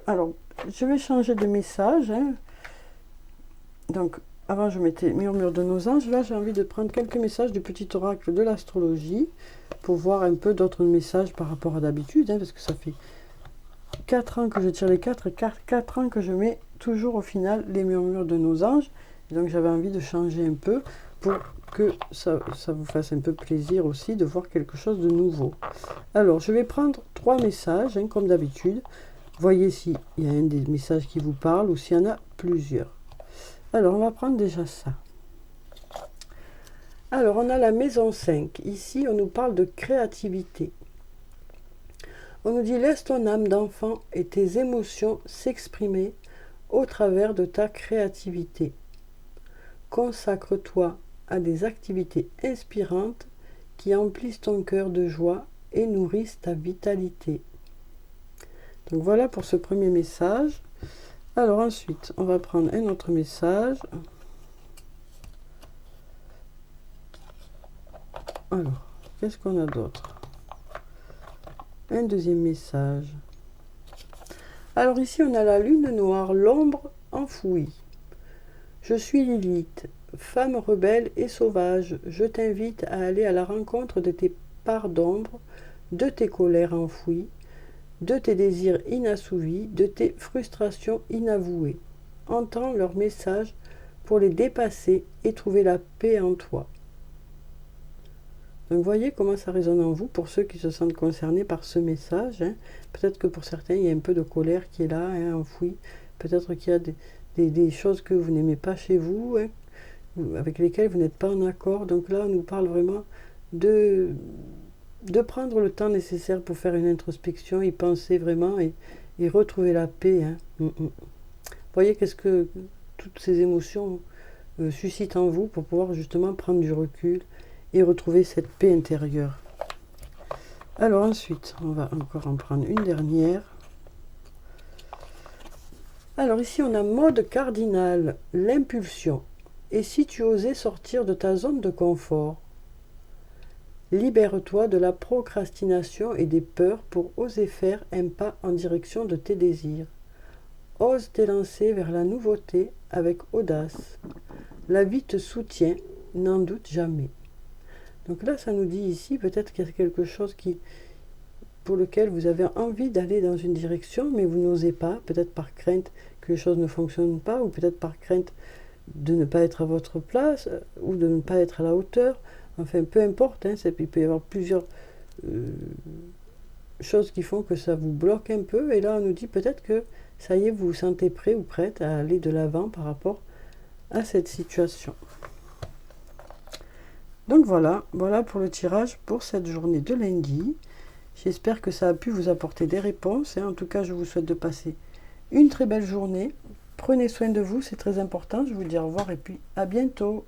Alors, je vais changer de message. Hein. Donc, avant, je mettais Murmure de nos anges. Là, j'ai envie de prendre quelques messages du petit oracle de l'astrologie pour voir un peu d'autres messages par rapport à d'habitude. Hein, parce que ça fait 4 ans que je tire les 4 ans que je mets toujours au final les murmures de nos anges. Et donc, j'avais envie de changer un peu pour que ça vous fasse un peu plaisir aussi de voir quelque chose de nouveau. Alors, je vais prendre 3 messages, hein, comme d'habitude. Voyez s'il y a un des messages qui vous parle ou s'il y en a plusieurs. Alors, on va prendre déjà ça. Alors, on a la maison 5. Ici, on nous parle de créativité. On nous dit, laisse ton âme d'enfant et tes émotions s'exprimer au travers de ta créativité. Consacre-toi à des activités inspirantes qui emplissent ton cœur de joie et nourrissent ta vitalité. Donc voilà pour ce premier message. Alors ensuite, on va prendre un autre message. Alors, qu'est-ce qu'on a d'autre? Un deuxième message. Alors ici, on a la lune noire, l'ombre enfouie. Je suis Lilith, femme rebelle et sauvage. Je t'invite à aller à la rencontre de tes parts d'ombre, de tes colères enfouies, de tes désirs inassouvis, de tes frustrations inavouées. Entends leurs messages pour les dépasser et trouver la paix en toi. Donc voyez comment ça résonne en vous pour ceux qui se sentent concernés par ce message. Hein. Peut-être que pour certains, il y a un peu de colère qui est là, hein, enfouie. Peut-être qu'il y a des choses que vous n'aimez pas chez vous, hein, avec lesquelles vous n'êtes pas en accord. Donc là, on nous parle vraiment de prendre le temps nécessaire pour faire une introspection, y penser vraiment et retrouver la paix. Hein. Voyez qu'est-ce que toutes ces émotions suscitent en vous pour pouvoir justement prendre du recul et retrouver cette paix intérieure. Alors ensuite, on va encore en prendre une dernière. Alors ici, on a mode cardinal, l'impulsion. Et si tu osais sortir de ta zone de confort? Libère-toi de la procrastination et des peurs pour oser faire un pas en direction de tes désirs. Ose t'élancer vers la nouveauté avec audace. La vie te soutient, n'en doute jamais. Donc là, ça nous dit ici, peut-être qu'il y a quelque chose pour lequel vous avez envie d'aller dans une direction, mais vous n'osez pas, peut-être par crainte que les choses ne fonctionnent pas, ou peut-être par crainte de ne pas être à votre place, ou de ne pas être à la hauteur. Enfin, peu importe, hein, il peut y avoir plusieurs choses qui font que ça vous bloque un peu. Et là, on nous dit peut-être que ça y est, vous vous sentez prêt ou prête à aller de l'avant par rapport à cette situation. Donc voilà pour le tirage pour cette journée de lundi. J'espère que ça a pu vous apporter des réponses. En tout cas, je vous souhaite de passer une très belle journée. Prenez soin de vous, c'est très important. Je vous dis au revoir et puis à bientôt.